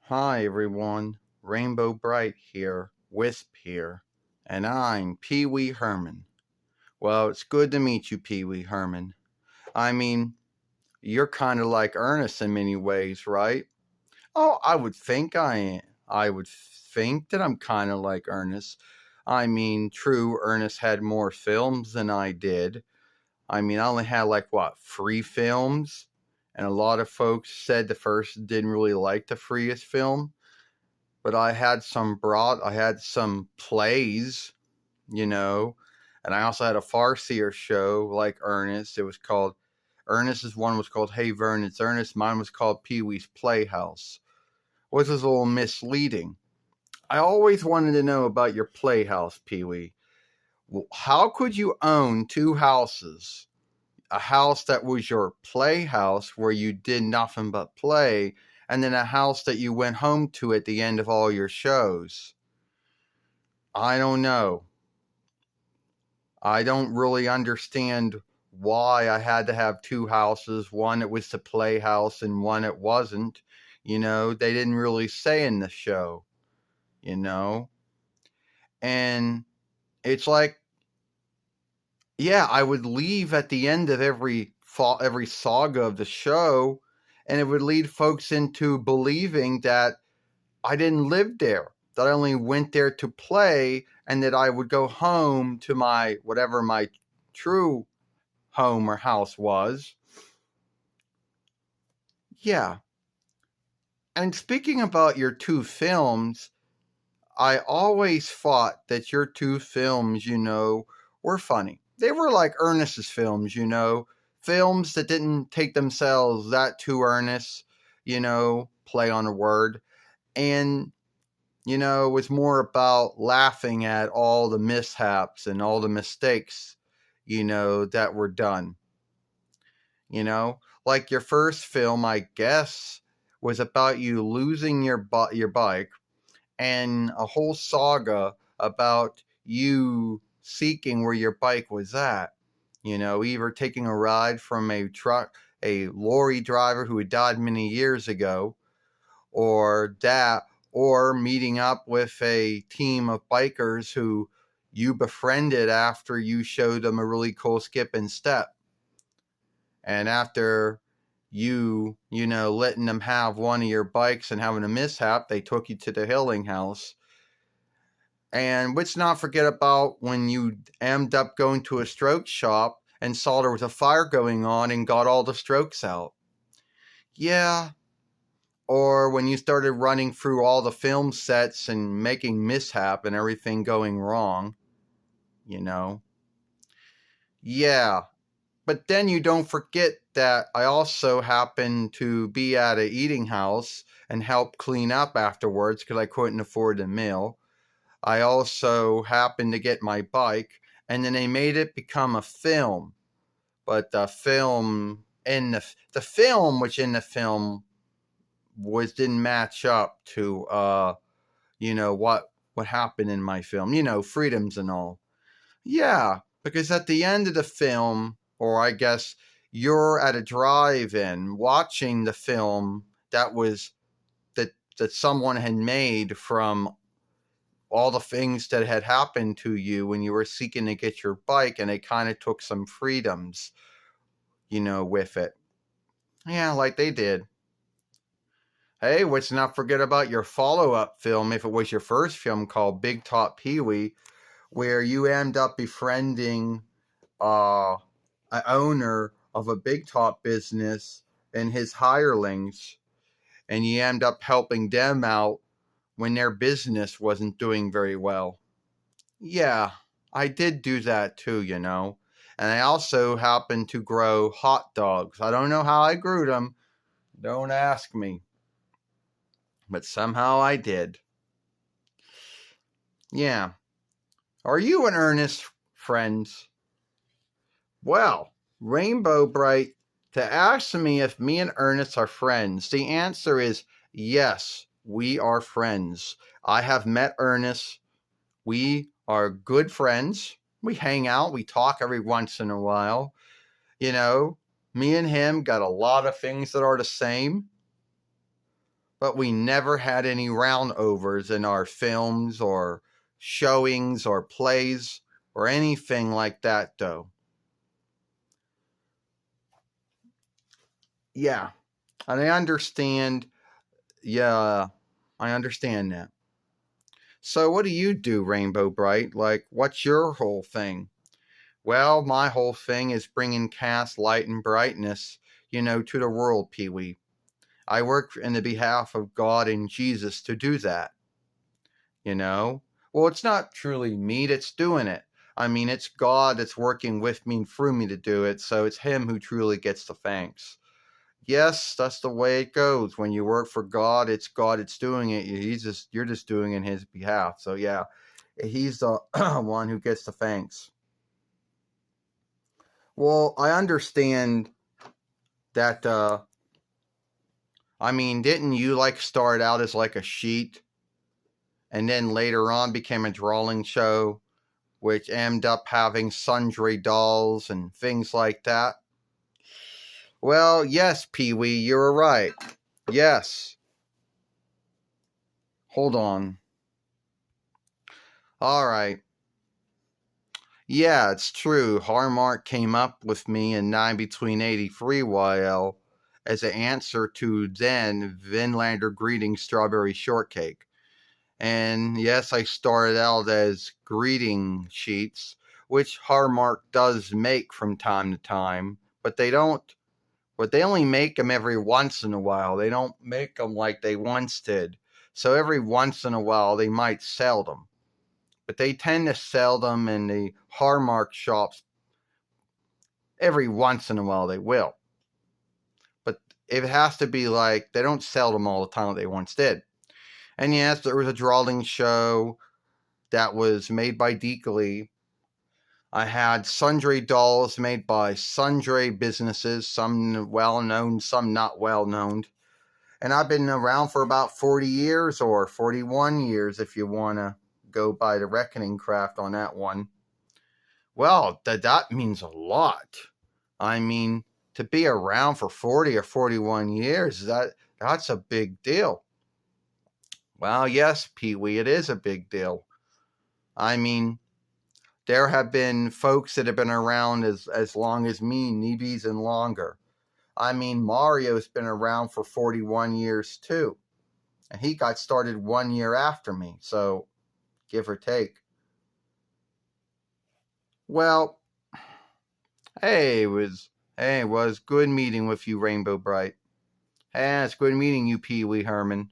Hi everyone, Rainbow Brite here, Wisp here, and I'm Peewee Herman. Well, it's good to meet you, Peewee Herman. I mean, you're kind of like Ernest in many ways, right? Oh, I would think that I'm kind of like Ernest. I mean, true, Ernest had more films than I did. I mean, I only had like what, 3 films? And a lot of folks said the first didn't really like the freest film, but I had some plays, you know, and I also had a farcier show like Ernest. It was called Ernest's one was called Hey Vern, It's Ernest. Mine was called Pee-wee's Playhouse, which was a little misleading. I always wanted to know about your playhouse, Pee-wee. How could you own 2 houses? A house that was your playhouse where you did nothing but play, and then a house that you went home to at the end of all your shows. I don't know. I don't really understand why I had to have 2 houses. One it was the playhouse and one it wasn't. They didn't really say in the show, you know? And it's like, yeah, I would leave at the end of every saga of the show, and it would lead folks into believing that I didn't live there, that I only went there to play, and that I would go home to my whatever my true home or house was. Yeah. And speaking about your 2 films, I always thought that your 2 films, were funny. They were like Ernest's films, films that didn't take themselves that too earnest, play on a word. And it was more about laughing at all the mishaps and all the mistakes, that were done. Like your first film, I guess, was about you losing your bike, and a whole saga about you seeking where your bike was at. Either taking a ride from a lorry driver who had died many years ago, or that, or meeting up with a team of bikers who you befriended after you showed them a really cool skip and step. And after letting them have one of your bikes and having a mishap, they took you to the healing house. And let's not forget about when you ended up going to a stroke shop and saw there was a fire going on and got all the strokes out. Yeah. Or when you started running through all the film sets and making mishap and everything going wrong, you know. Yeah. But then you don't forget that I also happened to be at a eating house and help clean up afterwards because I couldn't afford a meal. I also happened to get my bike, and then they made it become a film. But the film in the film, which in the film was didn't match up to what happened in my film. Freedoms and all. Yeah, because at the end of the film, or I guess you're at a drive-in watching the film that someone had made from all the things that had happened to you when you were seeking to get your bike, and they kind of took some freedoms, with it. Yeah, like they did. Hey, let's not forget about your follow-up film, if it was your first film, called Big Top Peewee, where you end up befriending uh, an owner of a big top business and his hirelings, and you end up helping them out when their business wasn't doing very well. Yeah, I did do that too, And I also happened to grow hot dogs. I don't know how I grew them. Don't ask me. But somehow I did. Yeah. Are you and Ernest friends? Well, Rainbow Bright, to ask me if me and Ernest are friends, the answer is yes, we are friends. I have met Ernest. We are good friends. We hang out. We talk every once in a while. Me and him got a lot of things that are the same. but we never had any roundovers in our films or showings or plays or anything like that, though. Yeah, and I understand. Yeah, I understand that. So, what do you do, Rainbow Bright? Like, what's your whole thing? Well, my whole thing is bringing cast light and brightness, to the world, Peewee. I work in the behalf of God and Jesus to do that, you know? Well, it's not truly me that's doing it. I mean, it's God that's working with me and through me to do it, so it's Him who truly gets the thanks. Yes, that's the way it goes. When you work for God, it's God that's doing it. You're just doing it in His behalf. So yeah, He's the one who gets the thanks. Well, I understand that. I mean, didn't you like start out as like a sheet, and then later on became a drawing show, which ended up having sundry dolls and things like that? Well, yes, Peewee, you're right. Yes. Hold on. All right. Yeah, it's true. Harmark came up with me in 9 between 83 YL as an answer to then Vinlander Greeting Strawberry Shortcake. And yes, I started out as greeting sheets, which Harmark does make from time to time, but they don't. But they only make them every once in a while. They don't make them like they once did. So every once in a while, they might sell them. But they tend to sell them in the Harmark shops. Every once in a while, they will. But it has to be like they don't sell them all the time like they once did. And yes, there was a drawing show that was made by Deakley. I had sundry dolls made by sundry businesses, some well known, some not well known. And I've been around for about 40 years or 41 years if you want to go by the reckoning craft on that one. Well, that means a lot. I mean, to be around for 40 or 41 years, that's a big deal. Well, yes, Peewee, it is a big deal. I mean, there have been folks that have been around as long as me, Neebies, and longer. I mean, Mario's been around for 41 years too. And he got started 1 year after me, so give or take. Well, hey, it was good meeting with you, Rainbow Bright. Hey, it's good meeting you, Peewee Herman.